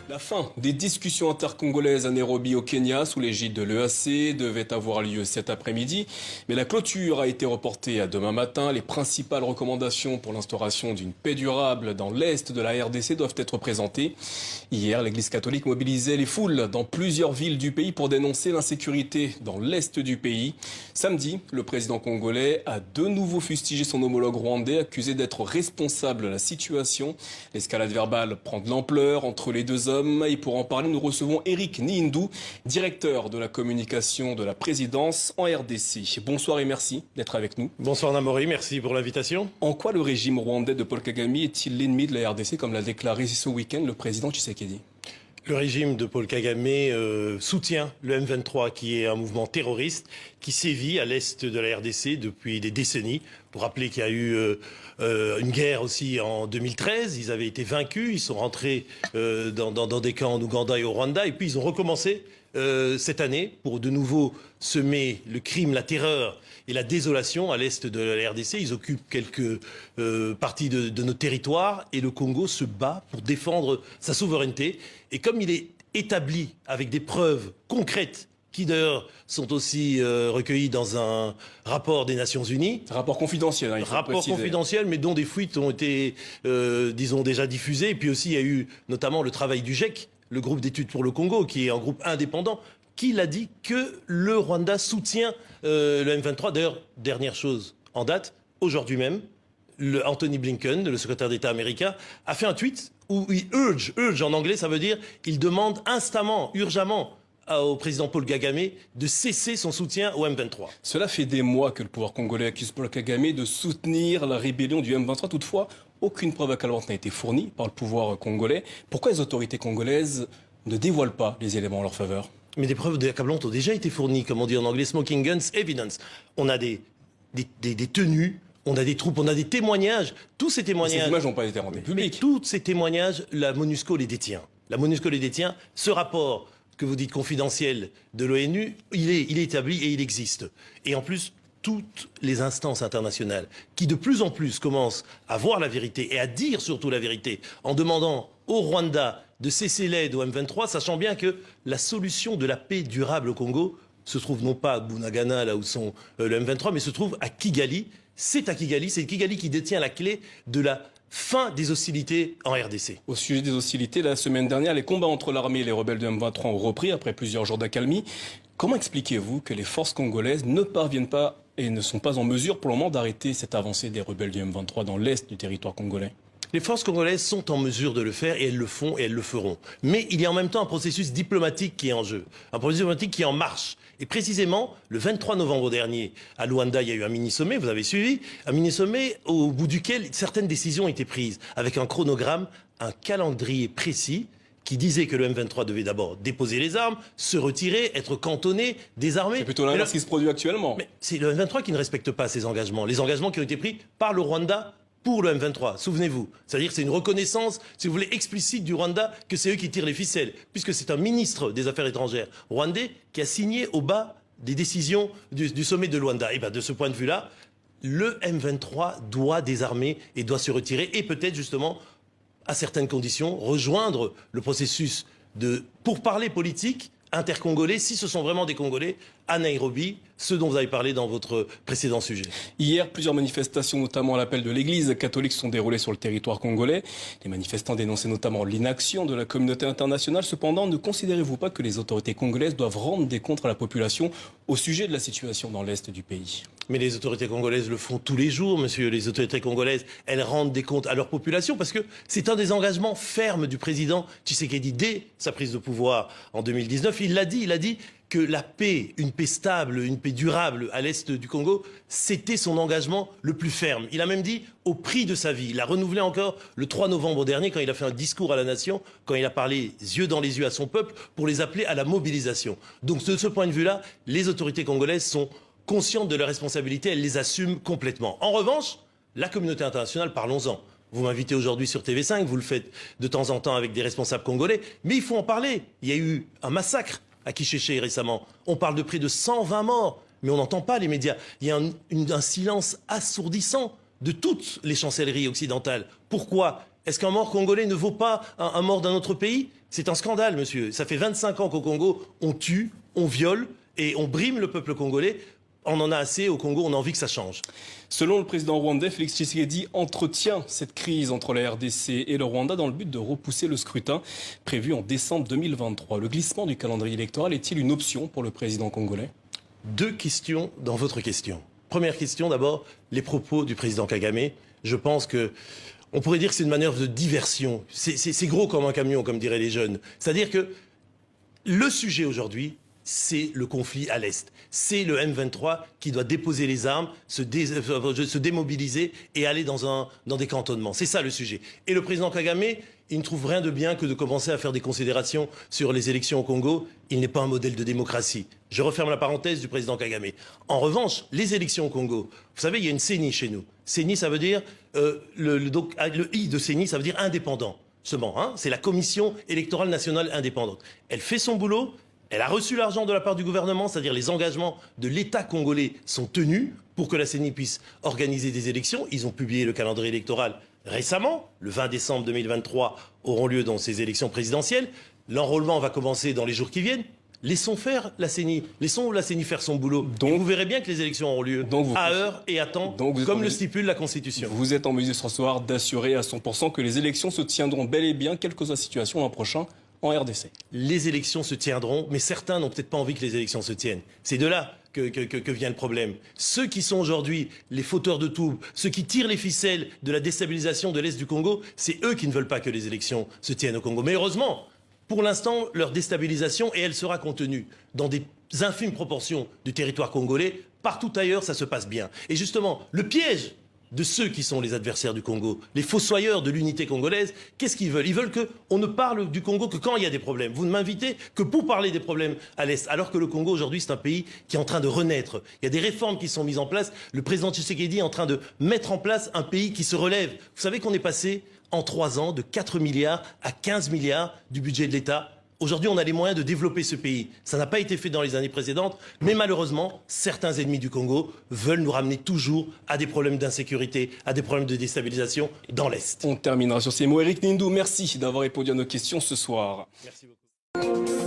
La fin des discussions intercongolaises à Nairobi au Kenya sous l'égide de l'EAC devait avoir lieu cet après-midi, mais la clôture a été reportée à demain matin. Les principales recommandations pour l'instauration d'une paix durable dans l'est de la RDC doivent être présentées. Hier, l'Église catholique mobilisait les foules dans plusieurs villes du pays pour dénoncer l'insécurité dans l'est du pays. Samedi, le président congolais a de nouveau fustigé son homologue rwandais, accusé d'être responsable de la situation. L'escalade verbale prend de l'ampleur entre les deux hommes. Et pour en parler, nous recevons Eric Nindou, directeur de la communication de la présidence en RDC. Bonsoir et merci d'être avec nous. Bonsoir Namori, merci pour l'invitation. En quoi le régime rwandais de Paul Kagame est-il l'ennemi de la RDC, comme l'a déclaré ce week-end le président Tshisekedi ? Le régime de Paul Kagame soutient le M23, qui est un mouvement terroriste qui sévit à l'est de la RDC depuis des décennies. Pour rappeler qu'il y a eu une guerre aussi en 2013, ils avaient été vaincus, ils sont rentrés dans des camps en Ouganda et au Rwanda, et puis ils ont recommencé cette année pour de nouveau semer le crime, la terreur et la désolation à l'est de la RDC. Ils occupent quelques parties de nos territoires et le Congo se bat pour défendre sa souveraineté. Et comme il est établi avec des preuves concrètes, qui d'ailleurs sont aussi recueillies dans un rapport des Nations Unies. Un rapport confidentiel, hein, il faut rapport préciser. Confidentiel, mais dont des fuites ont été, disons, déjà diffusées. Et puis aussi, il y a eu notamment le travail du GIEC, le groupe d'études pour le Congo, qui est un groupe indépendant, qui l'a dit que le Rwanda soutient le M23. D'ailleurs, dernière chose en date, aujourd'hui même, Anthony Blinken, le secrétaire d'État américain, a fait un tweet où il urge en anglais, ça veut dire il demande instamment, urgemment, au président Paul Kagame de cesser son soutien au M23. Cela fait des mois que le pouvoir congolais accuse Paul Kagame de soutenir la rébellion du M23. Toutefois, aucune preuve accablante n'a été fournie par le pouvoir congolais. Pourquoi les autorités congolaises ne dévoilent pas les éléments en leur faveur ? Mais des preuves accablantes ont déjà été fournies, comme on dit en anglais, smoking guns evidence. On a des tenues, on a des troupes, on a des témoignages. Tous ces témoignages... Ces images n'ont pas été rendues publiques. Tous ces témoignages, la MONUSCO les détient. La MONUSCO les détient. Ce rapport que vous dites confidentiel de l'ONU, il est établi et il existe. Et en plus, toutes les instances internationales qui de plus en plus commencent à voir la vérité et à dire surtout la vérité en demandant au Rwanda de cesser l'aide au M23, sachant bien que la solution de la paix durable au Congo se trouve non pas à Bunagana, là où sont le M23, mais se trouve à Kigali. C'est Kigali qui détient la clé de la fin des hostilités en RDC. Au sujet des hostilités, la semaine dernière, les combats entre l'armée et les rebelles du M23 ont repris après plusieurs jours d'accalmie. Comment expliquez-vous que les forces congolaises ne parviennent pas et ne sont pas en mesure pour le moment d'arrêter cette avancée des rebelles du M23 dans l'est du territoire congolais ? Les forces congolaises sont en mesure de le faire et elles le font et elles le feront. Mais il y a en même temps un processus diplomatique qui est en jeu, un processus diplomatique qui est en marche. Et précisément, le 23 novembre dernier, à Luanda, il y a eu un mini-sommet, vous avez suivi, un mini-sommet au bout duquel certaines décisions ont été prises, avec un chronogramme, un calendrier précis, qui disait que le M23 devait d'abord déposer les armes, se retirer, être cantonné, désarmé. C'est plutôt l'inverse qui se produit actuellement. Mais c'est le M23 qui ne respecte pas ses engagements, les engagements qui ont été pris par le Rwanda pour le M23, souvenez-vous. C'est-à-dire que c'est une reconnaissance, si vous voulez, explicite du Rwanda que c'est eux qui tirent les ficelles, puisque c'est un ministre des Affaires étrangères rwandais qui a signé au bas des décisions du sommet de Luanda. Et bien de ce point de vue-là, le M23 doit désarmer et doit se retirer et peut-être justement, à certaines conditions, rejoindre le processus de pourparlers politiques intercongolais, si ce sont vraiment des Congolais, à Nairobi, ce dont vous avez parlé dans votre précédent sujet. Hier, plusieurs manifestations, notamment à l'appel de l'Église catholique, sont déroulées sur le territoire congolais. Les manifestants dénonçaient notamment l'inaction de la communauté internationale. Cependant, ne considérez-vous pas que les autorités congolaises doivent rendre des comptes à la population au sujet de la situation dans l'est du pays ? Mais les autorités congolaises le font tous les jours, monsieur. Les autorités congolaises, elles rendent des comptes à leur population parce que c'est un des engagements fermes du président Tshisekedi dès sa prise de pouvoir en 2019. Il l'a dit que la paix, une paix stable, une paix durable à l'est du Congo, c'était son engagement le plus ferme. Il a même dit au prix de sa vie. Il a renouvelé encore le 3 novembre dernier quand il a fait un discours à la nation, quand il a parlé yeux dans les yeux à son peuple pour les appeler à la mobilisation. Donc de ce point de vue-là, les autorités congolaises sont conscientes de leurs responsabilités, elles les assument complètement. En revanche, la communauté internationale, parlons-en. Vous m'invitez aujourd'hui sur TV5, vous le faites de temps en temps avec des responsables congolais, mais il faut en parler. Il y a eu un massacre à Kicheche récemment. On parle de près de 120 morts, mais on n'entend pas les médias. Il y a un silence assourdissant de toutes les chancelleries occidentales. Pourquoi ? Est-ce qu'un mort congolais ne vaut pas un mort d'un autre pays? C'est un scandale, monsieur. Ça fait 25 ans qu'au Congo, on tue, on viole et on brime le peuple congolais. On en a assez au Congo, on a envie que ça change. Selon le président rwandais, Félix Tshisekedi entretient cette crise entre la RDC et le Rwanda dans le but de repousser le scrutin prévu en décembre 2023. Le glissement du calendrier électoral est-il une option pour le président congolais? 2 questions dans votre question. Première question, d'abord, les propos du président Kagame. Je pense que on pourrait dire que c'est une manœuvre de diversion. C'est gros comme un camion, comme diraient les jeunes. C'est-à-dire que le sujet aujourd'hui, c'est le conflit à l'Est. C'est le M23 qui doit déposer les armes, se démobiliser et aller dans des cantonnements. C'est ça le sujet. Et le président Kagame, il ne trouve rien de bien que de commencer à faire des considérations sur les élections au Congo. Il n'est pas un modèle de démocratie. Je referme la parenthèse du président Kagame. En revanche, les élections au Congo, vous savez, il y a une CENI chez nous. CENI, ça veut dire, le I de CENI, ça veut dire indépendant. Seulement, hein, c'est la Commission électorale nationale indépendante. Elle fait son boulot. Elle a reçu l'argent de la part du gouvernement, c'est-à-dire les engagements de l'État congolais sont tenus pour que la CENI puisse organiser des élections. Ils ont publié le calendrier électoral récemment. Le 20 décembre 2023 auront lieu dans ces élections présidentielles. L'enrôlement va commencer dans les jours qui viennent. Laissons faire la CENI. Laissons la CENI faire son boulot. Donc, vous verrez bien que les élections auront lieu à heure et à temps, comme le stipule la Constitution. Vous êtes en mesure ce soir d'assurer à 100% que les élections se tiendront bel et bien, quelle que soit la situation l'an prochain, en RDC. Les élections se tiendront, mais certains n'ont peut-être pas envie que les élections se tiennent. C'est de là que vient le problème. Ceux qui sont aujourd'hui les fauteurs de troubles, ceux qui tirent les ficelles de la déstabilisation de l'Est du Congo, c'est eux qui ne veulent pas que les élections se tiennent au Congo. Mais heureusement, pour l'instant, leur déstabilisation, et elle sera contenue dans des infimes proportions du territoire congolais, partout ailleurs, ça se passe bien. Et justement, le piège de ceux qui sont les adversaires du Congo, les fossoyeurs de l'unité congolaise, qu'est-ce qu'ils veulent? Ils veulent qu'on ne parle du Congo que quand il y a des problèmes. Vous ne m'invitez que pour parler des problèmes à l'Est, alors que le Congo aujourd'hui c'est un pays qui est en train de renaître. Il y a des réformes qui sont mises en place. Le président Tshisekedi est en train de mettre en place un pays qui se relève. Vous savez qu'on est passé en 3 ans de 4 milliards à 15 milliards du budget de l'État. Aujourd'hui, on a les moyens de développer ce pays. Ça n'a pas été fait dans les années précédentes, mais malheureusement, certains ennemis du Congo veulent nous ramener toujours à des problèmes d'insécurité, à des problèmes de déstabilisation dans l'Est. On terminera sur ces mots. Eric Nindou, merci d'avoir répondu à nos questions ce soir. Merci beaucoup.